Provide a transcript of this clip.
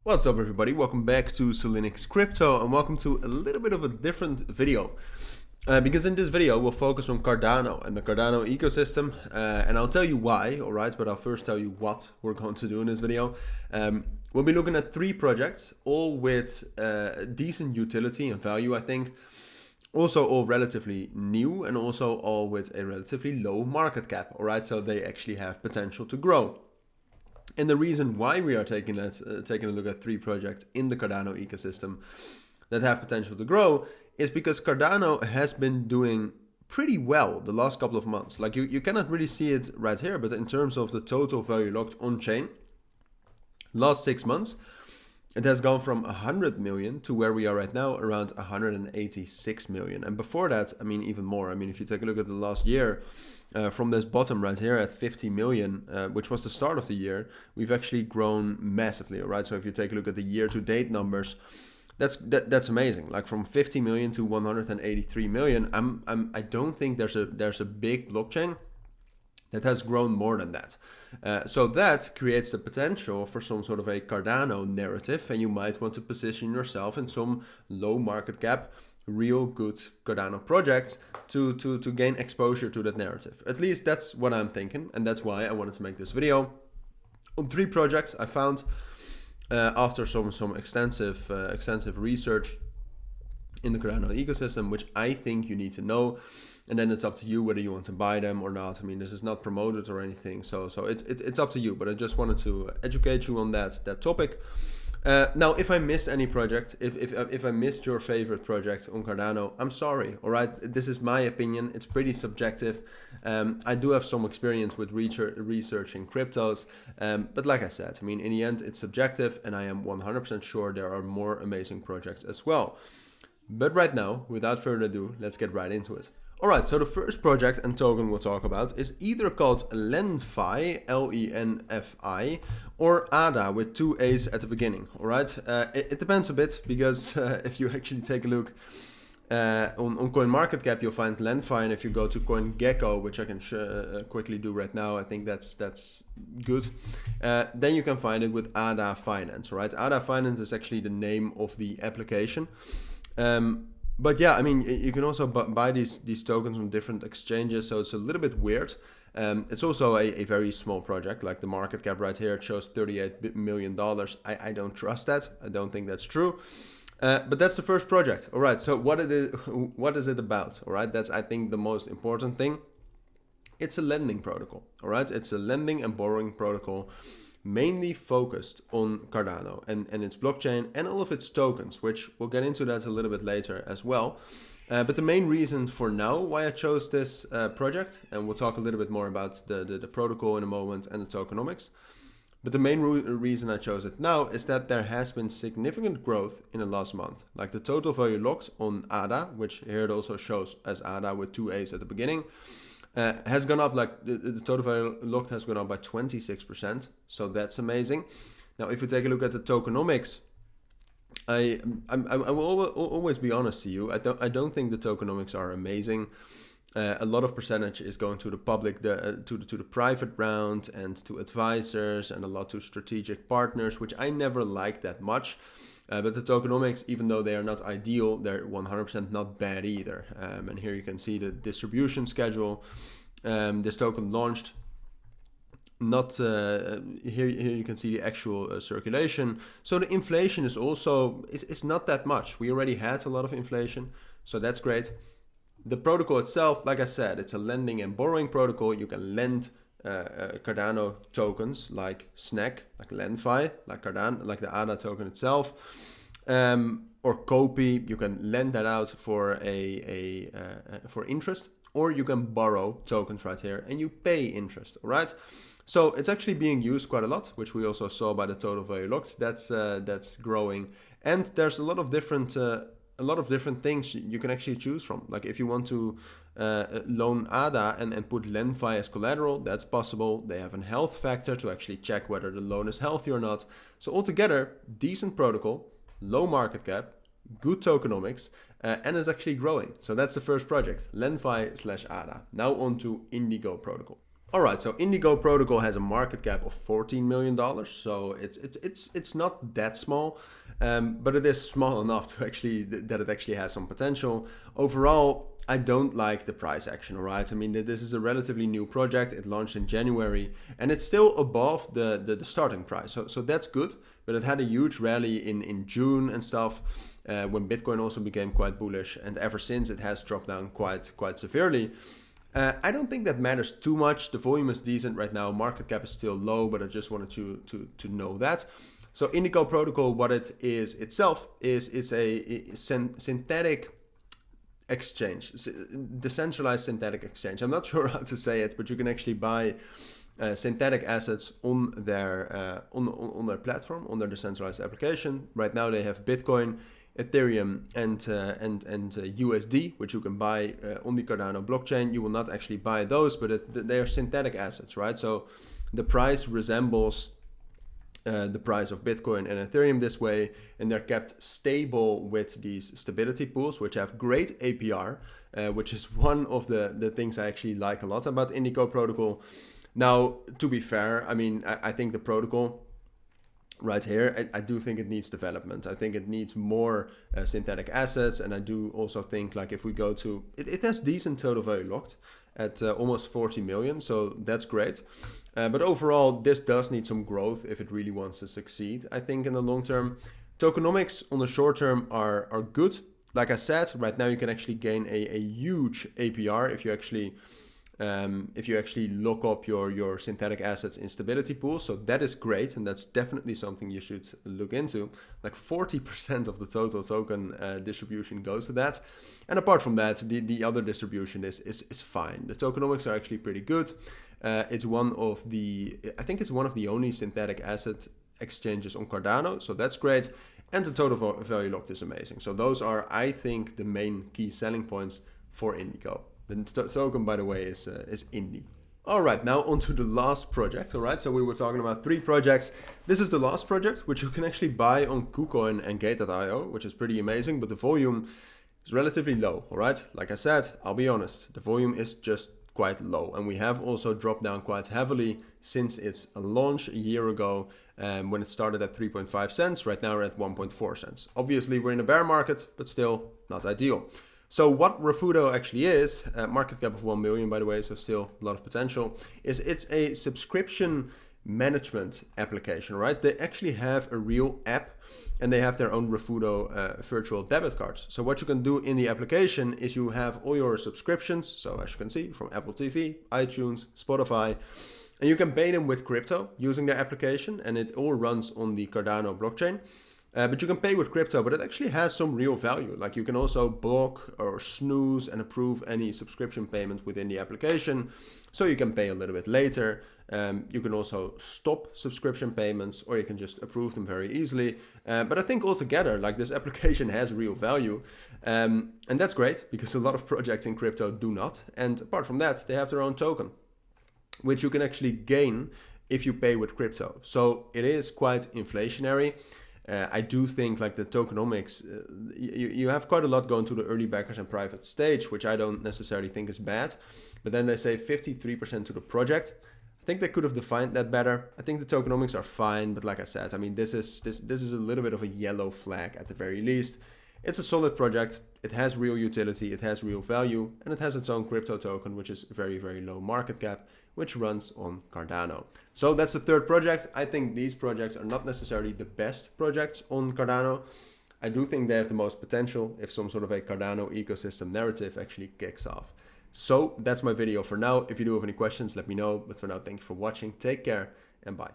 What's up everybody, welcome back to Cilinix Crypto and welcome to a little bit of a different video. Because in this video we'll focus on Cardano and the Cardano ecosystem and I'll tell you why, alright, but I'll first tell you what we're going to do in this video. We'll be looking at 3 projects, all with decent utility and value I think. Also all relatively new and also all with a relatively low market cap, alright, so they actually have potential to grow. And the reason why we are taking a look at 3 projects in the Cardano ecosystem that have potential to grow is because Cardano has been doing pretty well the last couple of months. Like you cannot really see it right here, but in terms of the total value locked on chain, last 6 months, it has gone from 100 million to where we are right now, around 186 million. And before that, I mean, even more. I mean, if you take a look at the last year, from this bottom right here at 50 million, which was the start of the year, we've actually grown massively, right? So if you take a look at the year-to-date numbers, that's amazing. Like from 50 million to 183 million. I don't think there's a big blockchain that has grown more than that. So that creates the potential for some sort of a Cardano narrative, and you might want to position yourself in some low market cap, real good Cardano projects to gain exposure to that narrative. At least that's what I'm thinking, and that's why I wanted to make this video on 3 projects I found after some extensive research in the Cardano ecosystem, which I think you need to know. And then it's up to you whether you want to buy them or not. I mean, this is not promoted or anything, so it's up to you. But I just wanted to educate you on that topic. Now, if I missed any project, if I missed your favorite project on Cardano, I'm sorry. All right, this is my opinion. It's pretty subjective. I do have some experience with researching cryptos, but like I said, I mean, in the end, it's subjective, and I am 100% sure there are more amazing projects as well. But right now, without further ado, let's get right into it. Alright, so the first project and token we'll talk about is either called Lenfi, L-E-N-F-I, or ADA with 2 A's at the beginning. Alright, it depends a bit, because if you actually take a look on CoinMarketCap, you'll find Lenfi, and if you go to CoinGecko, which I can quickly do right now, I think that's good, then you can find it with ADA Finance. Right, ADA Finance is actually the name of the application. But yeah, I mean, you can also buy these tokens on different exchanges, so it's a little bit weird. It's also a very small project, like the market cap right here, it shows $38 million. I don't trust that. I don't think that's true. But that's the first project. All right, so what is it about? All right, that's, I think, the most important thing. It's a lending protocol. All right, it's a lending and borrowing protocol, mainly focused on Cardano and its blockchain and all of its tokens, which we'll get into that a little bit later as well. But the main reason for now why I chose this project, and we'll talk a little bit more about the protocol in a moment and the tokenomics, but the main reason I chose it now is that there has been significant growth in the last month. Like the total value locked on ADA, which here it also shows as ADA with 2 A's at the beginning, has gone up, like the total value locked has gone up by 26%, so that's amazing. Now, if we take a look at the tokenomics, I will always be honest to you. I don't think the tokenomics are amazing. A lot of percentage is going to the public, to the private round, and to advisors, and a lot to strategic partners, which I never liked that much. But the tokenomics, even though they are not ideal, they're 100% not bad either. And here you can see the distribution schedule. This token launched. Here you can see the actual circulation. So the inflation is also it's not that much. We already had a lot of inflation, so that's great. The protocol itself, like I said, it's a lending and borrowing protocol. You can lend Cardano tokens like SNAC, like Lenfi, like Cardano, like the ADA token itself, or Kopi. You can lend that out for for interest, or you can borrow tokens right here and you pay interest. All right. So it's actually being used quite a lot, which we also saw by the total value locked. That's growing, and there's a lot of different things you can actually choose from. Like if you want to loan ADA and put Lenfi as collateral, that's possible. They have a health factor to actually check whether the loan is healthy or not. So altogether, decent protocol, low market cap, good tokenomics, and it's actually growing. So that's the first project, Lenfi /ADA. Now on to Indigo protocol. All right, so Indigo Protocol has a market cap of $14 million, so it's not that small, but it is small enough to actually that it actually has some potential. Overall, I don't like the price action, all right? I mean, this is a relatively new project. It launched in January, and it's still above the starting price, so that's good. But it had a huge rally in June and stuff, when Bitcoin also became quite bullish, and ever since it has dropped down quite severely. I don't think that matters too much. The volume is decent right now. Market cap is still low, but I just wanted you to know that. So Indigo Protocol, what it is itself, is it's a synthetic exchange, decentralized synthetic exchange. I'm not sure how to say it, but you can actually buy synthetic assets on their on their platform, on their decentralized application. Right now they have Bitcoin, Ethereum, and USD, which you can buy on the Cardano blockchain. You will not actually buy those, but they are synthetic assets, right? So the price resembles the price of Bitcoin and Ethereum this way, and they're kept stable with these stability pools, which have great APR, which is one of the things I actually like a lot about Indigo Protocol. Now, to be fair, I mean, I think the protocol right here, I do think it needs development. I think it needs more synthetic assets, and I do also think, like, if we go to it has decent total value locked at almost 40 million, so that's great. But overall, this does need some growth if it really wants to succeed. I think in the long term, tokenomics on the short term are good. Like I said, right now you can actually gain a huge APR if you actually lock up your synthetic assets in stability pools. So that is great, and that's definitely something you should look into. Like 40% of the total token distribution goes to that. And apart from that, the other distribution is fine. The tokenomics are actually pretty good. It's one of the only synthetic asset exchanges on Cardano, so that's great. And the total value locked is amazing. So those are, I think, the main key selling points for Indigo. The token, by the way, is Indi. All right, now on to the last project. All right, so we were talking about 3 projects. This is the last project, which you can actually buy on KuCoin and Gate.io, which is pretty amazing, but the volume is relatively low. All right, like I said, I'll be honest, the volume is just quite low, and we have also dropped down quite heavily since its launch a year ago, when it started at 3.5 cents. Right now we're at 1.4 cents. Obviously we're in a bear market, but still not ideal. So what Refudo actually is, market cap of 1 million, by the way, so still a lot of potential, is it's a subscription management application, right? They actually have a real app, and they have their own Refudo virtual debit cards. So what you can do in the application is you have all your subscriptions, so as you can see, from Apple TV, iTunes, Spotify, and you can pay them with crypto using their application, and it all runs on the Cardano blockchain. But you can pay with crypto, but it actually has some real value. Like, you can also block or snooze and approve any subscription payment within the application, so you can pay a little bit later. You can also stop subscription payments, or you can just approve them very easily. But I think altogether, like, this application has real value. And that's great, because a lot of projects in crypto do not. And apart from that, they have their own token, which you can actually gain if you pay with crypto. So it is quite inflationary. I do think, like, the tokenomics, you have quite a lot going to the early backers and private stage, which I don't necessarily think is bad. But then they say 53% to the project. I think they could have defined that better. I think the tokenomics are fine, but like I said, I mean, this is a little bit of a yellow flag at the very least. It's a solid project. It has real utility, it has real value, and it has its own crypto token, which is very, very low market cap, which runs on Cardano. So that's the third project. I think these projects are not necessarily the best projects on Cardano. I do think they have the most potential if some sort of a Cardano ecosystem narrative actually kicks off. So that's my video for now. If you do have any questions, let me know. But for now, thank you for watching. Take care and bye.